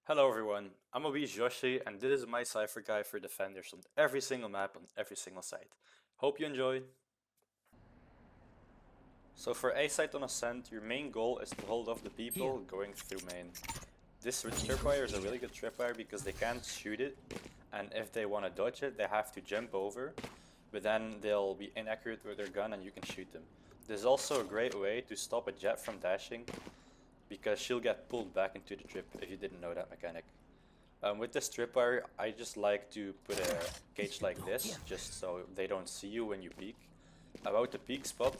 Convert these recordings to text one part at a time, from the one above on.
Hello everyone, I'm Obi Joshi and this is my Cypher guide for defenders on every single map on every single site. Hope you enjoy! So for A site on Ascent, your main goal is to hold off the people going through main. This tripwire is a really good tripwire because they can't shoot it, and if they want to dodge it they have to jump over, but then they'll be inaccurate with their gun and you can shoot them. This is also a great way to stop a jet from dashing, because she'll get pulled back into the trip if you didn't know that mechanic. With this tripwire, I just like to put a cage like this, just so they don't see you when you peek. About the peek spot,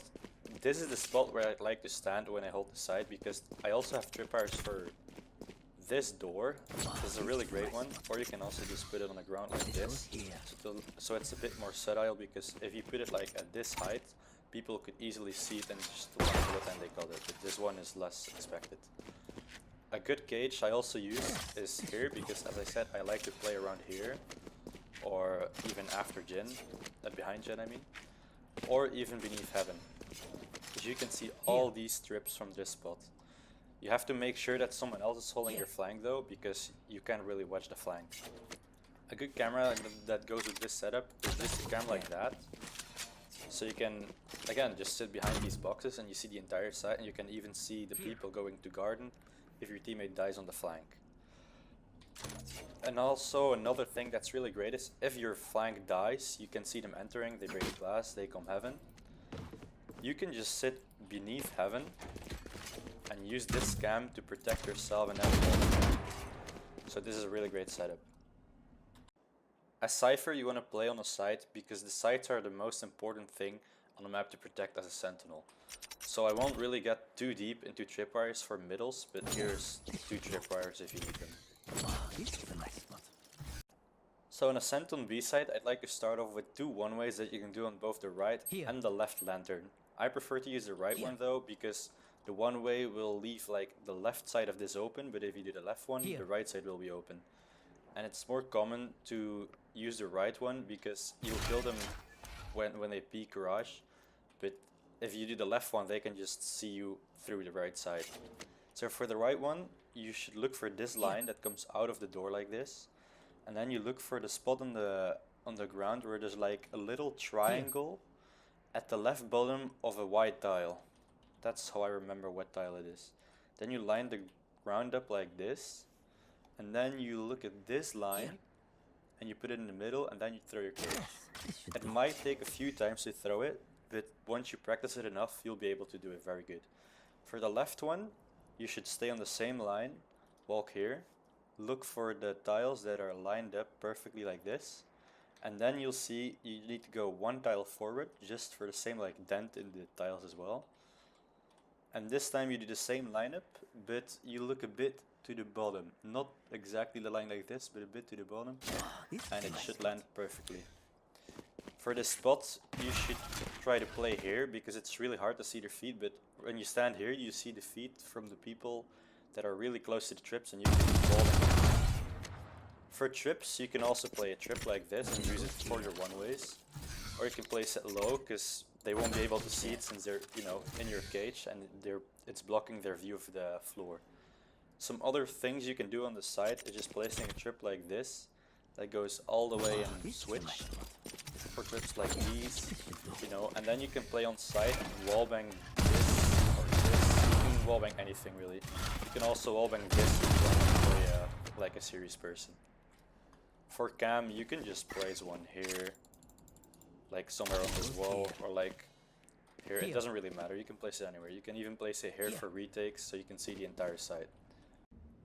this is the spot where I'd like to stand when I hold the site, because I also have tripwires for this door. This is a really great one, or you can also just put it on the ground like this, so it's a bit more subtle, because if you put it like at this height, people could easily see it and just one bullet and they got it, but this one is less expected. A good gauge I also use is here, because as I said, I like to play around here, or even after Jin, behind Jin I mean, or even beneath heaven. As you can see all these strips from this spot. You have to make sure that someone else is holding your flank though, because you can't really watch the flank. A good camera that goes with this setup is just a camera like that. So you can, again, just sit behind these boxes and you see the entire site, and you can even see the people going to garden if your teammate dies on the flank. And also another thing that's really great is if your flank dies, you can see them entering, they break glass, they come heaven. You can just sit beneath heaven and use this scam to protect yourself and everyone. So this is a really great setup. As Cypher, you want to play on a site because the sites are the most important thing on the map to protect as a sentinel. So I won't really get too deep into tripwires for middles, but here's 2 tripwires if you need them. So in Ascent on B Site, I'd like to start off with 2 one-ways that you can do on both the right and the left lantern. I prefer to use the right one though, because the one way will leave like the left side of this open, but if you do the left one, the right side will be open. And it's more common to use the right one because you'll kill them when they peek garage, but if you do the left one, they can just see you through the right side. So for the right one, you should look for this line that comes out of the door like this, and then you look for the spot on the ground where there's like a little triangle at the left bottom of a white tile. That's how I remember what tile it is. Then you line the ground up like this, and then you look at this line and you put it in the middle, and then you throw your cage. It might take a few times to throw it, but once you practice it enough, you'll be able to do it very good. For the left one, you should stay on the same line, walk here, look for the tiles that are lined up perfectly like this, and then you'll see you need to go 1 tile forward just for the same like dent in the tiles as well. And this time you do the same lineup, but you look a bit to the bottom, not exactly the line like this, but a bit to the bottom, and it should land perfectly. For this spot, you should try to play here, because it's really hard to see their feet, but when you stand here, you see the feet from the people that are really close to the trips, and you can ball them. For trips, you can also play a trip like this and use it for your one-ways, or you can place it low, because they won't be able to see it since they're, in your cage, and it's blocking their view of the floor. Some other things you can do on the side is just placing a trip like this that goes all the way and switch for trips like these, and then you can play on site and wallbang this or this. You can wallbang anything really. You can also wallbang this if you want to play like a serious person. For cam, you can just place one here, like somewhere on this wall, or like here. It doesn't really matter, you can place it anywhere. You can even place it here for retakes, so you can see the entire site.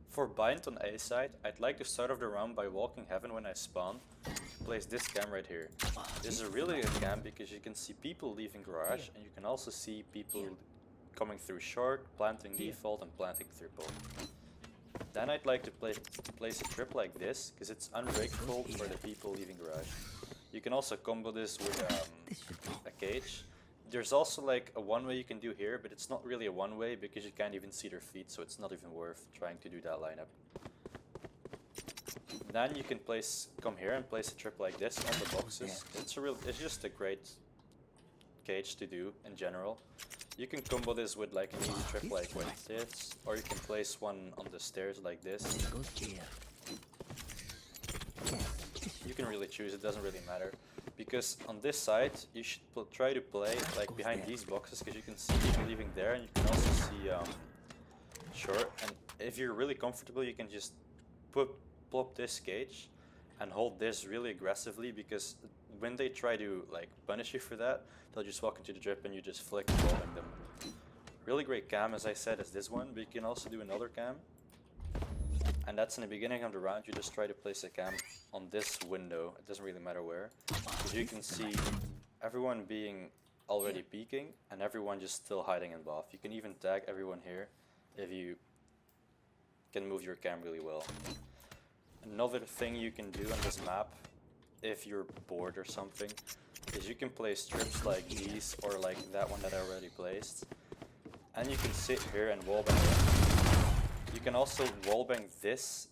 For bind on A site, I'd like to start off the round by walking heaven when I spawn. Place this cam right here. This is a really good cam because you can see people leaving garage, and you can also see people coming through short, planting default, and planting triple. Then I'd like to place a trip like this, because it's unbreakable for the people leaving garage. You can also combo this with a cage. There's also like a one-way you can do here, but it's not really a one-way because you can't even see their feet, so it's not even worth trying to do that lineup. Then you can come here and place a trip like this on the boxes. It's just a great cage to do in general. You can combo this with like an easy trip like with this, or you can place one on the stairs like this. You can really choose, it doesn't really matter. Because on this side, you should try to play like behind these boxes, because you can see people leaving there, and you can also see short. And if you're really comfortable, you can just plop this cage and hold this really aggressively, because when they try to like punish you for that, they'll just walk into the drip and you just flick rolling them. Really great cam, as I said, is this one, but you can also do another cam. And that's in the beginning of the round. You just try to place a cam on this window. It doesn't really matter where. But you can see everyone being already peeking and everyone just still hiding in buff. You can even tag everyone here if you can move your cam really well. Another thing you can do on this map, if you're bored or something, is you can place strips like these or like that one that I already placed. And you can sit here and wallbang it. You can also wallbang this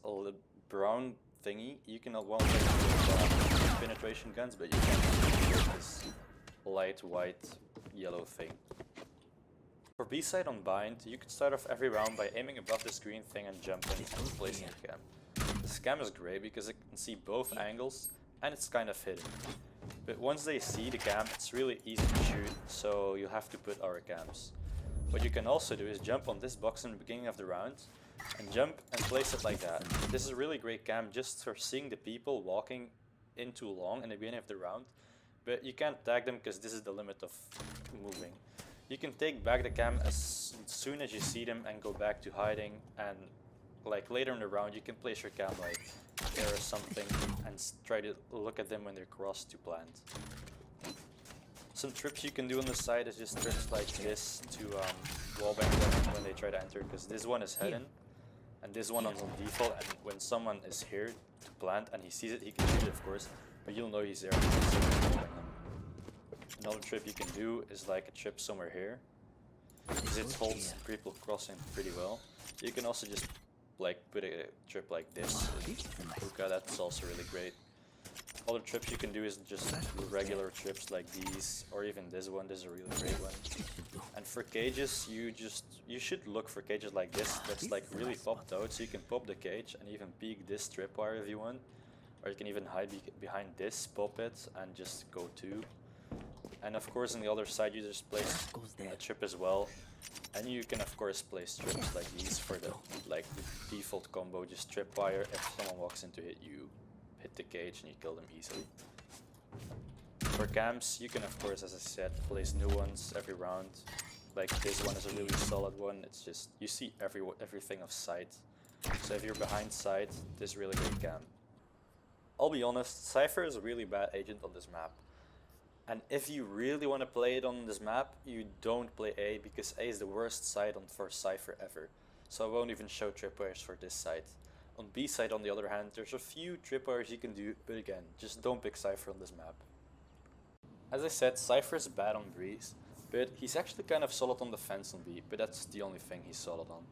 brown thingy. You can wallbang with penetration guns, but you can't use this light white yellow thing. For B side on bind, you can start off every round by aiming above this green thing and jumping and placing your cam. This cam is great because it can see both angles and it's kind of hidden. But once they see the cam, it's really easy to shoot, so you have to put our cams. What you can also do is jump on this box in the beginning of the round and jump and place it like that. This is a really great cam just for seeing the people walking in too long in the beginning of the round, but you can't tag them because this is the limit of moving. You can take back the cam as soon as you see them and go back to hiding, and like later in the round you can place your cam like there or something and try to look at them when they're crossed to plant. Some trips you can do on the side is just trips like this to wallbang them when they try to enter, because this one is hidden and this one is on default, and when someone is here to plant and he sees it, he can shoot it of course, but you'll know he's there. Another trip you can do is like a trip somewhere here, because it holds people crossing pretty well. You can also just like put a trip like this in hookah, that's also really great. Other trips you can do is just regular trips like these, or even this one. This is a really great one. And for cages, you should look for cages like this that's like really popped out, so you can pop the cage and even peek this tripwire if you want, or you can even hide behind this, pop it, and just go to. And of course on the other side you just place a trip as well, and you can of course place trips like these for the like the default combo, just tripwire. If someone walks into it, you hit the cage and you kill them easily. For cams, you can of course, as I said, place new ones every round. Like this one is a really solid one. It's just, you see everything of sight. So if you're behind sight, this is really great cam. I'll be honest, Cypher is a really bad agent on this map. And if you really want to play it on this map, you don't play A, because A is the worst site for Cypher ever. So I won't even show tripwires for this site. On B side, on the other hand, there's a few tripwires you can do, but again, just don't pick Cypher on this map. As I said, Cypher is bad on Breeze, but he's actually kind of solid on the fence on B, but that's the only thing he's solid on.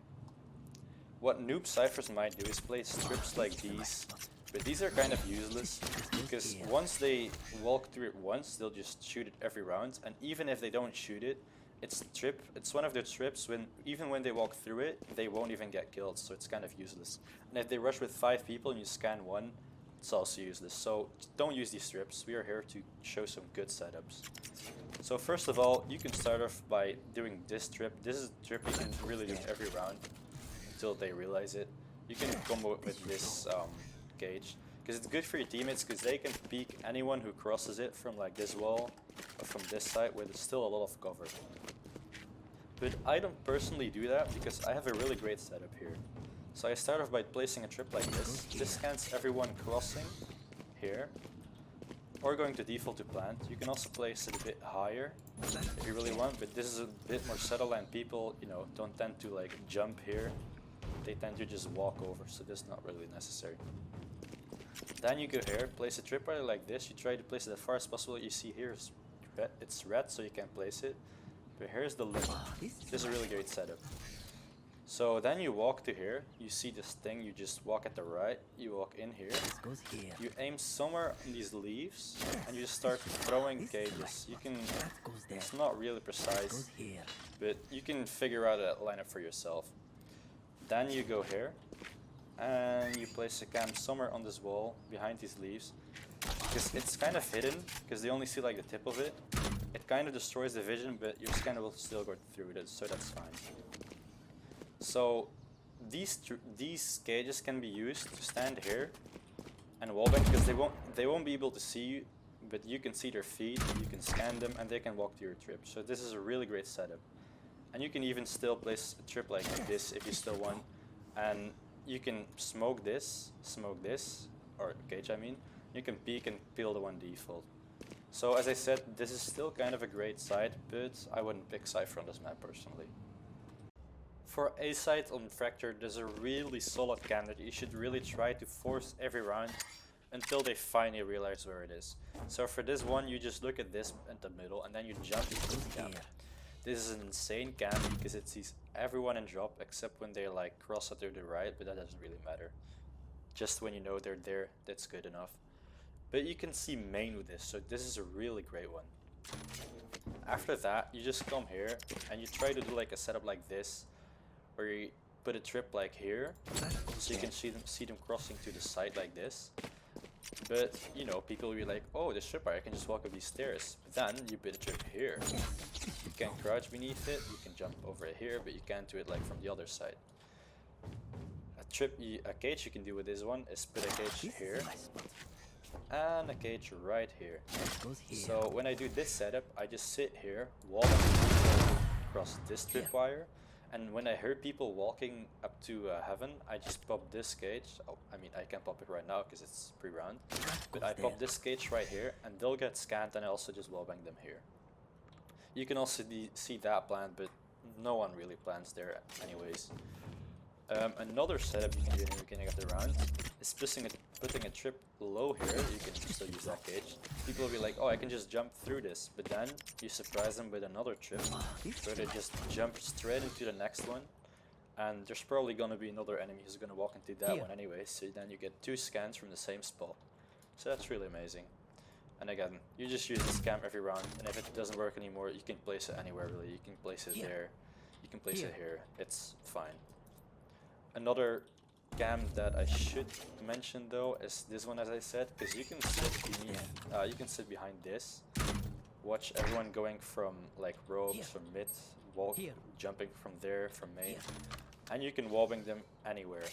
What noob Cyphers might do is play strips like these, but these are kind of useless, because once they walk through it once, they'll just shoot it every round, and even if they don't shoot it, it's one of the trips even when they walk through it, they won't even get killed, so it's kind of useless. And if they rush with 5 people and you scan one, it's also useless. So don't use these strips. We are here to show some good setups. So first of all, you can start off by doing this trip. This is a trip you can really do every round until they realize it. You can combo it with this cage, because it's good for your teammates, because they can peek anyone who crosses it from like this wall or from this side where there's still a lot of cover. But I don't personally do that because I have a really great setup here. So I start off by placing a trip like this. This scans everyone crossing here, or going to default to plant. You can also place it a bit higher if you really want, but this is a bit more subtle and people, you know, don't tend to like jump here. They tend to just walk over, so this is not really necessary. Then you go here, place a tripwire like this. You try to place it as far as possible. You see here it's red, so you can't place it. But here's the limit. This is a really great setup. So then you walk to here, you see this thing, you just walk at the right, you walk in here, Goes here. you aim somewhere in these leaves, and you just start throwing cages. You can, That goes there. it's not really precise, Goes here. but you can figure out a lineup for yourself. Then you go here, and you place a cam somewhere on this wall, behind these leaves, because it's kind of hidden, because they only see like the tip of it. It kind of destroys the vision, but your scanner will still go through it, so that's fine. So these cages can be used to stand here and wallbang, because they won't be able to see you, but you can see their feet, you can scan them, and they can walk to your trip. So this is a really great setup. And you can even still place a trip like this if you still want, and you can smoke this, or cage I mean. You can peek and peel the one default. So as I said, this is still kind of a great site, but I wouldn't pick Cypher on this map personally. For A Site on Fracture, there's a really solid candidate. You should really try to force every round until they finally realize where it is. So for this one, you just look at this in the middle and then you jump into the camp. This is an insane camp because it sees everyone in drop except when they like cross it to the right, but that doesn't really matter. Just when you know they're there, that's good enough. But you can see main with this, so this is a really great one. After that, you just come here and you try to do like a setup like this, where you put a trip like here, so you can see them crossing to the side like this. But you know, people will be like, oh, this tripwire, I can just walk up these stairs. But then you put a trip here. You can crouch beneath it, you can jump over it here, but you can't do it like from the other side. A cage you can do with this one is put a cage here and a cage right here. So when I do this setup, I just sit here, wall across this tripwire, and when I hear people walking up to heaven, I just pop this cage. Oh, I mean, I can pop it right now because it's pre-round, but I pop this cage right here, and they'll get scanned, and I also just wallbang them here. You can also see that plan, but no one really plans there anyways. Another setup you can do in the beginning of the round is putting a trip low here. You can still use that cage. People will be like, oh, I can just jump through this, but then you surprise them with another trip where they just jump straight into the next one, and there's probably gonna be another enemy who's gonna walk into that one anyway, so then you get 2 scans from the same spot. So that's really amazing. And again, you just use this cam every round, and if it doesn't work anymore, you can place it anywhere really. You can place it there, you can place it here, it's fine. Another cam that I should mention though is this one, as I said, because you can sit behind this, watch everyone going from like ropes from mid, jumping from there, from main, and you can wallbang them anywhere.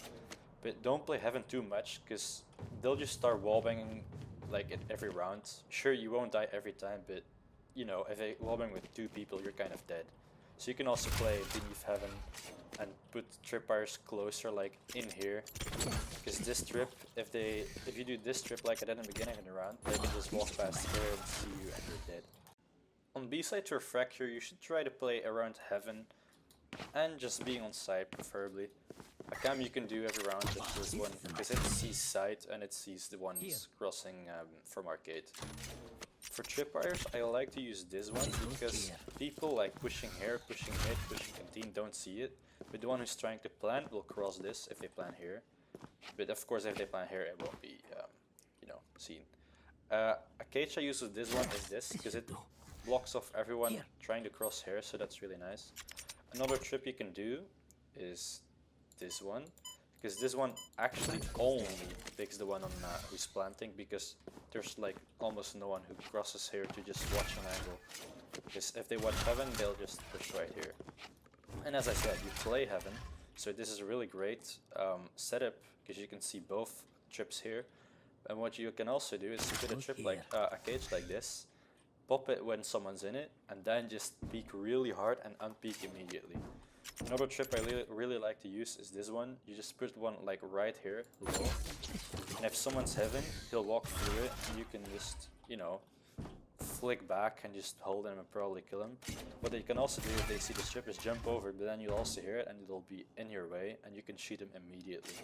But don't play heaven too much, because they'll just start wallbanging like at every round. Sure, you won't die every time, but you know, if they wallbang with 2 people, you're kind of dead. So you can also play beneath heaven and put tripwires closer, like in here, because this trip, if you do this trip like I did in the beginning of the round, they can just walk past here and see you and you're dead. On B side for Fracture, you should try to play around heaven and just being on side preferably. A cam you can do every round is this one, because it sees sight and it sees the ones crossing from arcade. For tripwires, I like to use this one because people like pushing here, pushing mid, pushing canteen don't see it, but the one who's trying to plant will cross this if they plant here. But of course, if they plant here, it won't be, you know, seen. A cage I use with this one is this, because it blocks off everyone trying to cross here, so that's really nice. Another trip you can do is this one, because this one actually only picks the one on who's planting, because there's like almost no one who crosses here to just watch an angle. Because if they watch heaven, they'll just push right here. And as I said, you play heaven, so this is a really great setup, because you can see both trips here. And what you can also do is put a trip like a cage like this, pop it when someone's in it, and then just peek really hard and unpeek immediately. Another trip I really like to use is this one. You just put one like right here, low, and if someone's heaven, he'll walk through it, and you can just, you know, flick back and just hold him and probably kill him. What they can also do if they see the strip is jump over, but then you'll also hear it and it'll be in your way, and you can shoot him immediately.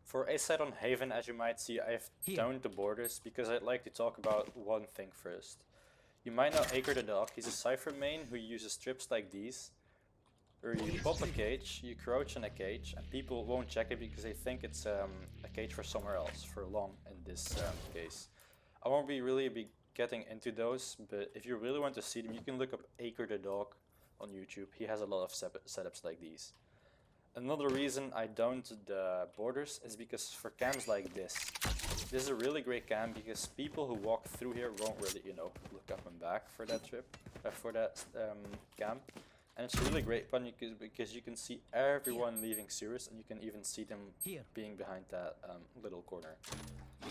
For A Site on Haven, as you might see, I've downed the borders because I'd like to talk about one thing first. You might know Acre the Dog. He's a Cypher main who uses strips like these, Or you pop a cage, you crouch in a cage, and people won't check it because they think it's a cage for somewhere else, for long in this case. I won't really be getting into those, but if you really want to see them, you can look up Acre the Dog on YouTube. He has a lot of setups like these. Another reason I don't do the borders is because for cams like this is a really great cam because people who walk through here won't really, you know, look up and back for that cam. And it's a really great one because you can see everyone leaving sewers, and you can even see them being behind that little corner.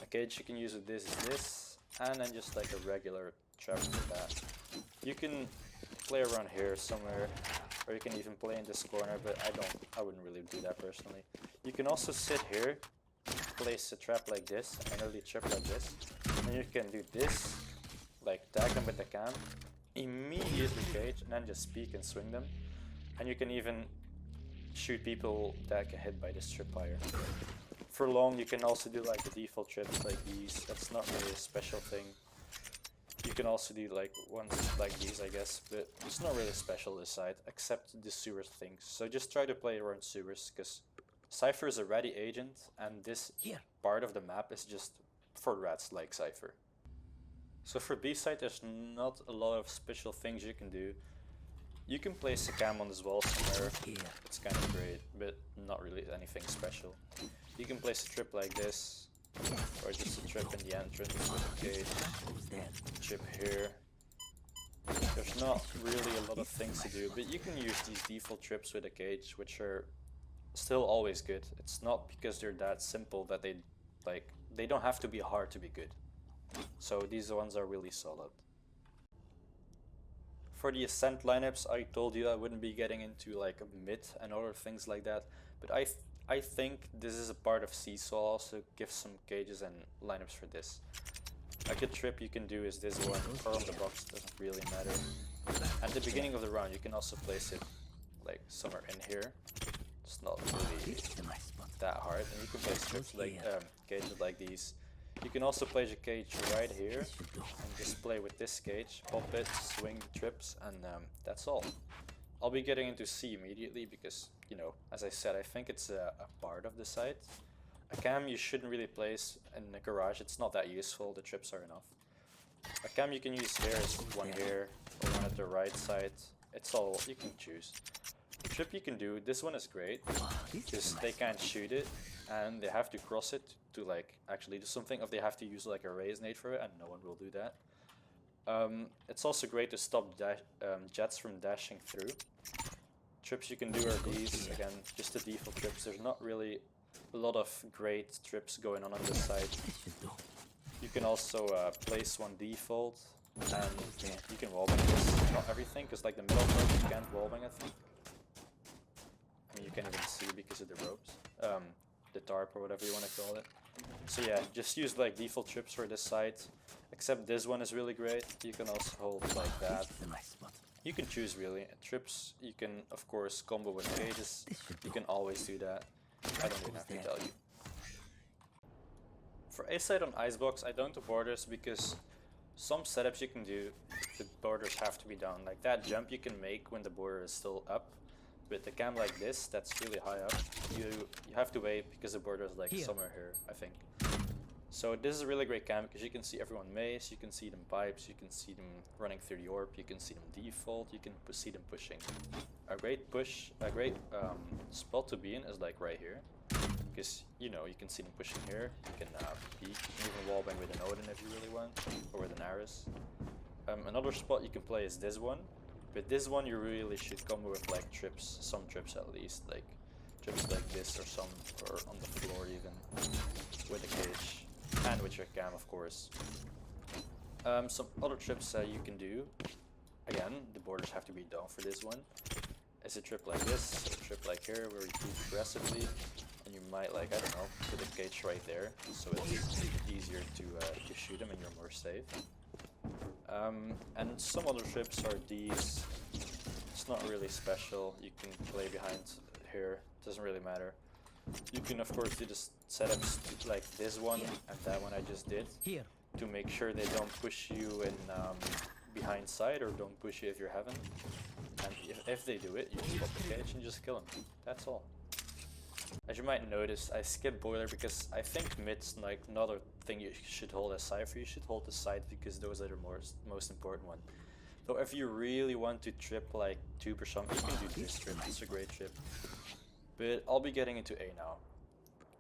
A cage you can use with this is this, and then just like a regular trap for that. You can play around here somewhere, or you can even play in this corner, but I wouldn't really do that personally. You can also sit here, place a trap like this, an early trap like this, and you can do this, like tag them with the cam, immediately cage, and then just peek and swing them. And you can even shoot people that get hit by this tripwire. For long, you can also do like the default trips like these. That's not really a special thing. You can also do like ones like these, I guess, but it's not really special this side, except the sewers things. So just try to play around sewers, because Cypher is a ready agent, and this part of the map is just for rats like Cypher. So for B site, there's not a lot of special things you can do. You can place a cam on this wall somewhere. It's kind of great, but not really anything special. You can place a trip like this, or just a trip in the entrance with a cage. Trip here. There's not really a lot of things to do, but you can use these default trips with a cage, which are still always good. It's not because they're that simple that they don't have to be hard to be good. So these ones are really solid. For the Ascent lineups, I told you I wouldn't be getting into like mid and other things like that, but I think this is a part of C, so I'll also give some cages and lineups for this. Like a trip you can do is this one, or on the box, doesn't really matter. At the beginning of the round, you can also place it like somewhere in here. It's not really that hard, and you can place trips like cages like these. You can also place a cage right here and just play with this cage, pop it, swing the trips, and that's all. I'll be getting into C immediately because, you know, as I said, I think it's a part of the site. A cam you shouldn't really place in the garage, it's not that useful, the trips are enough. A cam you can use here is one here, or one at the right side, it's all, you can choose. The trip you can do, this one is great, because they can't shoot it, and they have to cross it to like actually do something, or they have to use like a raise nade for it, and no one will do that. It's also great to stop jets from dashing through. Trips you can do are these, again, just the default trips. There's not really a lot of great trips going on this side. You can also place one default, and you can wallbang this. Not everything, because like the middle part you can't wallbang, I think. I mean, you can't even see because of the ropes. The tarp or whatever you want to call it. So yeah, just use like default trips for this site. Except this one is really great. You can also hold like that. You can choose really. Trips you can of course combo with cages. You can always do that. I don't even have to tell you. For A site on Icebox, I don't do borders because some setups you can do, the borders have to be down. Like that jump you can make when the border is still up. With the cam like this, that's really high up, you have to wait because the border is like somewhere here, I think. So this is a really great cam because you can see everyone maze, you can see them pipes, you can see them running through the orb, you can see them default, you can see them pushing. A great spot to be in is like right here, because you know you can see them pushing here. You can peek, you can even wallbang with an Odin if you really want, or with an Aris. Another spot you can play is this one. But this one you really should combo with like trips, some trips at least, like trips like this or on the floor even, with a cage, and with your cam of course. Some other trips you can do, again, the borders have to be down for this one. It's a trip like this, a trip like here where you peek aggressively, and you might like, I don't know, put a cage right there, so it's easier to shoot them and you're more safe. And some other trips are these. It's not really special. You can play behind here, doesn't really matter. You can of course do the setups like this one and that one I just did to make sure they don't push you in behind side, or don't push you if you're heaven. And if they do it, you just pop the cage and just kill them. That's all. As you might notice, I skipped boiler because I think mid's like another thing you should hold as Cypher. You should hold the site because those are the most important one. Though if you really want to trip like tube or something, you can do this trip. It's a great trip. But I'll be getting into A now.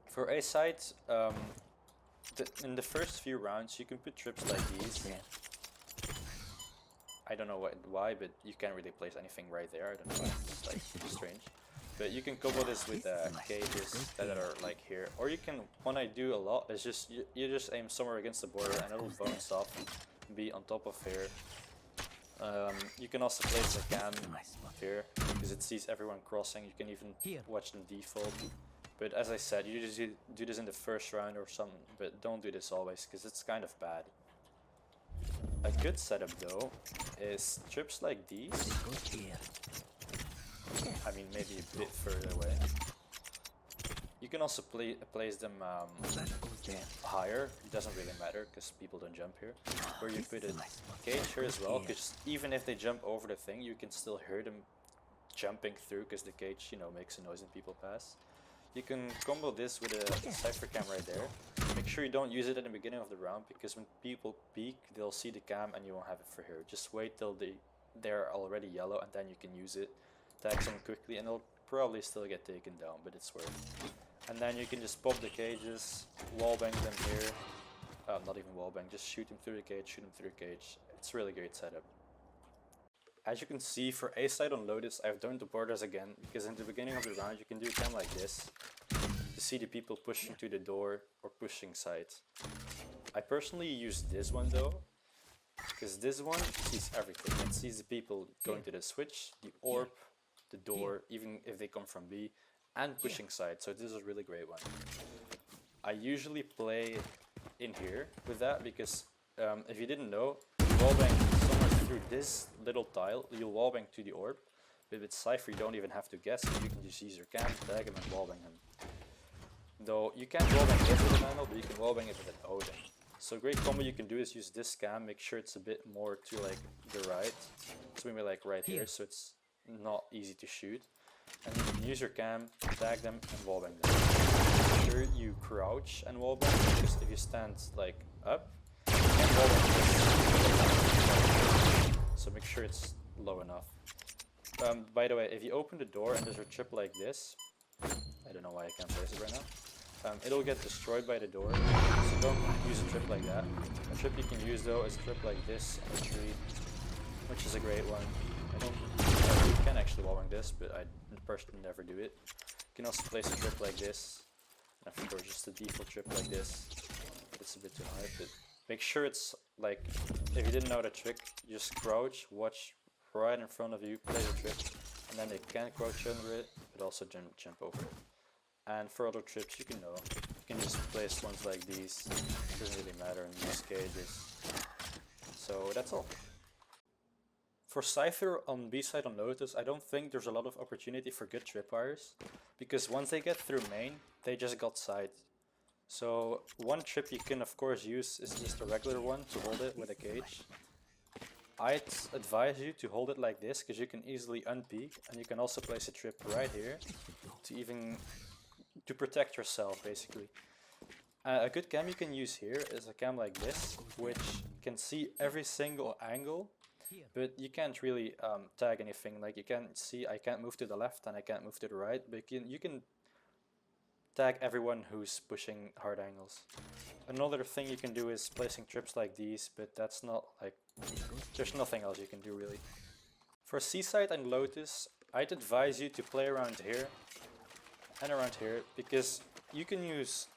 For A site, in the first few rounds, you can put trips like these. I don't know why, but you can't really place anything right there. I don't know why. It's like strange. But you can combo this with cages that are like here, or you can. What I do a lot is just you just aim somewhere against the border and it'll bounce off, be on top of here. You can also place a cam here because it sees everyone crossing. You can even watch them default. But as I said, you just do this in the first round or something, but don't do this always because it's kind of bad. A good setup though is trips like these. I mean, maybe a bit further away. You can also place them higher. It doesn't really matter because people don't jump here. Where you put a cage here as well, because even if they jump over the thing, you can still hear them jumping through because the cage, you know, makes a noise when people pass. You can combo this with a Cypher cam right there. Make sure you don't use it at the beginning of the round because when people peek, they'll see the cam and you won't have it for here. Just wait till they're already yellow and then you can use it. Tag them quickly and they'll probably still get taken down, but it's worth it. And then you can just pop the cages, wallbang them here. Not even wallbang, just shoot them through the cage, shoot them through the cage. It's a really great setup. As you can see, for A site on Lotus, I've done the borders again, because in the beginning of the round you can do a cam like this, to see the people pushing to the door or pushing site. I personally use this one though, because this one sees everything. It sees the people going to the switch, the orb, the door, even if they come from B, and pushing side, so this is a really great one. I usually play in here with that because if you didn't know, wallbang somewhere through this little tile, you'll wallbang to the orb, but with Cypher you don't even have to guess, you can just use your cam, tag him and wallbang him. Though you can't wallbang it with a manual, but you can wallbang it with an Odin. So a great combo you can do is use this cam, make sure it's a bit more to like the right, so maybe like right here, so it's not easy to shoot. And you can use your cam, tag them and wallbang them. Make sure you crouch and wallbang, because if you stand like up, you can't wallbang this. So make sure it's low enough. By the way, if you open the door and there's a trip like this, I don't know why I can't place it right now, it'll get destroyed by the door, so don't use a trip like that. A trip you can use though is a trip like this on a tree, which is a great one. You can actually wallbang this, but I personally never do it. You can also place a trip like this, and of course just a default trip like this. It's a bit too high, but make sure it's like, if you didn't know the trick, just crouch, watch right in front of you, play the trip, and then they can crouch under it, but also jump over it. And for other trips you can know, you can just place ones like these, it doesn't really matter, and use cages. So that's all. For Cypher on B site on Lotus, I don't think there's a lot of opportunity for good tripwires, because once they get through main, they just got side. So one trip you can of course use is just a regular one to hold it with a cage. I'd advise you to hold it like this, because you can easily unpeak, and you can also place a trip right here to protect yourself basically. A good cam you can use here is a cam like this, which can see every single angle. But you can't really tag anything. Like you can see, I can't move to the left and I can't move to the right, but you can tag everyone who's pushing hard angles. Another thing you can do is placing trips like these, but that's not like, there's nothing else you can do really. For C site and Lotus, I'd advise you to play around here and around here, because you can use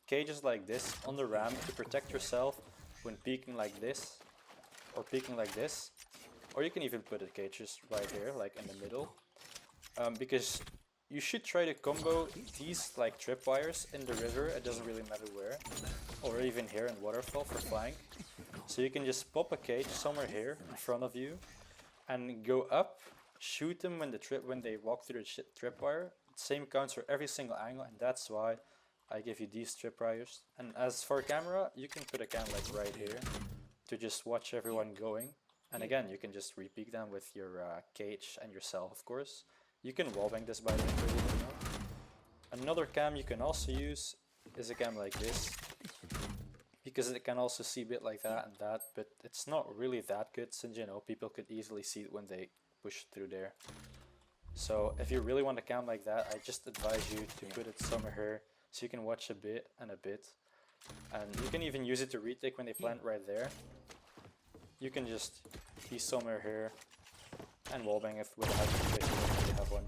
cages like this on the ramp to protect yourself when peeking like this, or peeking like this, or you can even put the cages right here, like in the middle, because you should try to combo these like tripwires in the river, it doesn't really matter where, or even here in waterfall for flank. So you can just pop a cage somewhere here in front of you and go up, shoot them when they walk through the tripwire. Same counts for every single angle, and that's why I give you these tripwires. And as for camera, you can put a cam like right here to just watch everyone going, And again, you can just repeat them with your cage and yourself, of course. You can wallbang this by the way, for you to know. Another cam you can also use is a cam like this, because it can also see a bit like that and that, but it's not really that good since, you know, people could easily see it when they push through there. So if you really want a cam like that, I just advise you to put it somewhere here so you can watch a bit and a bit. And you can even use it to retake when they plant right there. You can just be somewhere here and wallbang it with a high penetration if you have one.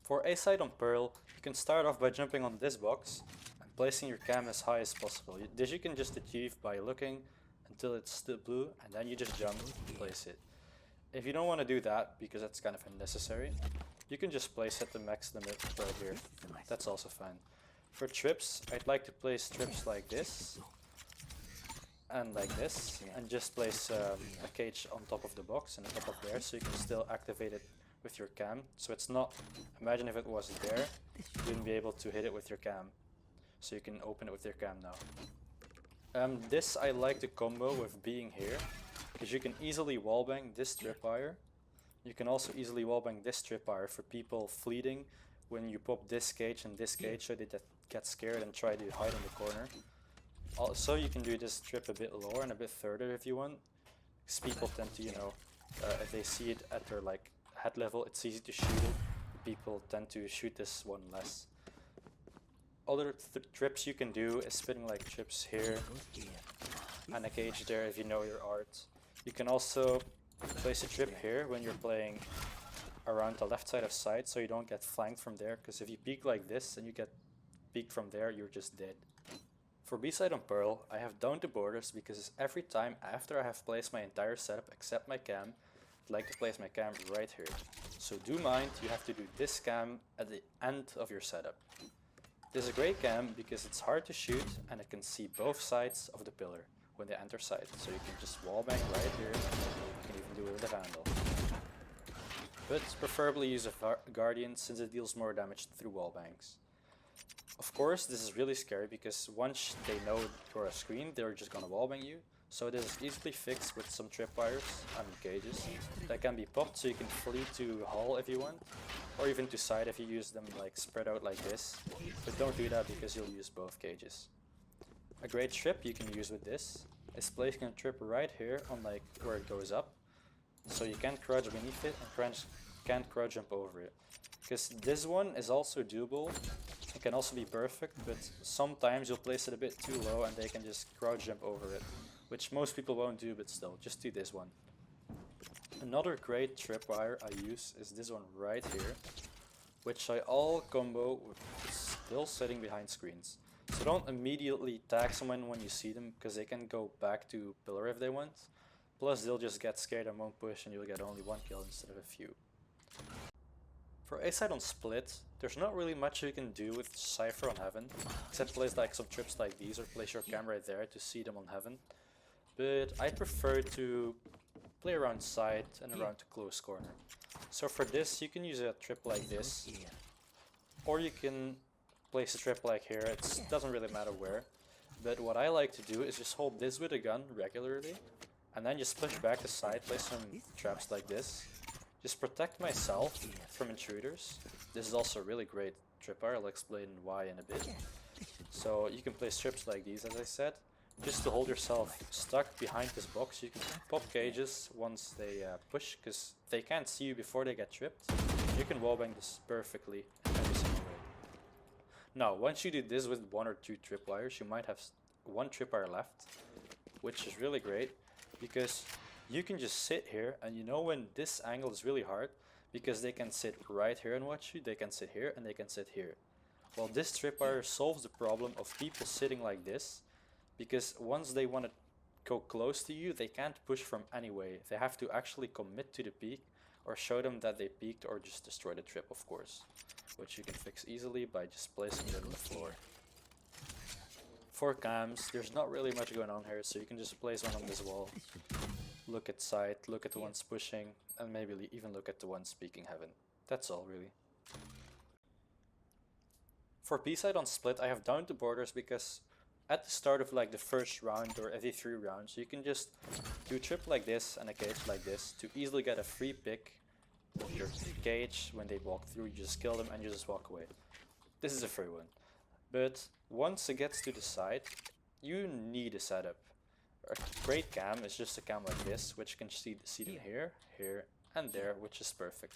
For A Site on Pearl, you can start off by jumping on this box and placing your cam as high as possible. This you can just achieve by looking until it's still blue, and then you just jump and place it. If you don't want to do that, because that's kind of unnecessary, you can just place at the max limit right here. That's also fine. For trips, I'd like to place trips like this and like this, and just place a cage on top of the box and on top of there, so you can still activate it with your cam. So it's not, imagine if it was there, you wouldn't be able to hit it with your cam. So you can open it with your cam now. This I like the combo with being here, because you can easily wallbang this tripwire. You can also easily wallbang this tripwire for people fleeting when you pop this cage and this cage, so they get scared and try to hide in the corner. Also, you can do this trip a bit lower and a bit further if you want, because people tend to, you know, if they see it at their like head level, it's easy to shoot it. People tend to shoot this one less. Other trips you can do is spinning like trips here and a cage there if you know your art. You can also place a trip here when you're playing around the left side of site, so you don't get flanked from there, because if you peek like this and you get peeked from there, you're just dead. For B Site on Pearl, I have down to borders because every time after I have placed my entire setup except my cam, I'd like to place my cam right here. So do mind, you have to do this cam at the end of your setup. This is a great cam because it's hard to shoot and it can see both sides of the pillar when they enter site. So you can just wallbang right here, you can even do it with a Vandal. But preferably use a Guardian since it deals more damage through wallbangs. Of course, this is really scary because once they know you're a screen, they're just gonna wallbang you. So this is easily fixed with some tripwires and cages that can be popped, so you can flee to hull if you want, or even to side if you use them like spread out like this. But don't do that because you'll use both cages. A great trip you can use with this is placing a trip right here on like where it goes up, so you can't crouch beneath it and can't crouch jump over it. Because this one is also doable. It can also be perfect, but sometimes you'll place it a bit too low and they can just crouch jump over it, which most people won't do, but still, just do this one. Another great tripwire I use is this one right here, which I all combo with still sitting behind screens. So don't immediately tag someone when you see them, because they can go back to pillar if they want. Plus they'll just get scared and won't push and you'll get only one kill instead of a few. For A Site on Split, there's not really much you can do with Cypher on Heaven, except place like some trips like these or place your camera right there to see them on Heaven. But I prefer to play around side and around the close corner. So for this, you can use a trip like this, or you can place a trip like here. It doesn't really matter where. But what I like to do is just hold this with a gun regularly, and then just push back to side, place some traps like this. Just protect myself from intruders. This is also a really great tripwire, I'll explain why in a bit. So you can place trips like these, as I said, just to hold yourself stuck behind this box. You can pop cages once they push, because they can't see you before they get tripped. You can wallbang this perfectly in every single way. Now, once you do this with one or two tripwires, you might have one tripwire left, which is really great, because you can just sit here, and you know when this angle is really hard, because they can sit right here and watch you, they can sit here, and they can sit here. Well, this tripwire solves the problem of people sitting like this, because once they want to go close to you, they can't push from any way. They have to actually commit to the peak, or show them that they peaked, or just destroy the trip, of course, which you can fix easily by just placing it on the floor. For cams, there's not really much going on here, so you can just place one on this wall. Look at site, look at the ones pushing, and maybe even look at the ones peeking Heaven. That's all really. For B Site on Split, I have down to borders because at the start of like the first round or every 3 rounds, you can just do a trip like this and a cage like this to easily get a free pick of your cage. When they walk through, you just kill them and you just walk away. This is a free one. But once it gets to the site, you need a setup. A great cam is just a cam like this, which you can see them here, here, and there, which is perfect.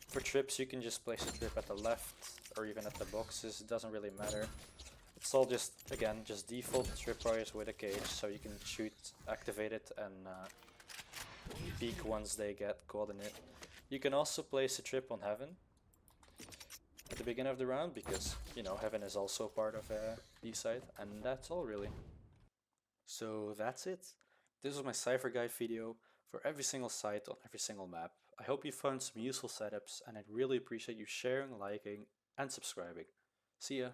For trips, you can just place a trip at the left or even at the boxes, it doesn't really matter. It's all just, again, just default tripwires with a cage, so you can shoot, activate it, and peek once they get caught in it. You can also place a trip on Heaven at the beginning of the round, because, you know, Heaven is also part of B Site, and that's all really. So that's it. This was my Cypher guide video for every single site on every single map. I hope you found some useful setups, and I'd really appreciate you sharing, liking, and subscribing. See ya!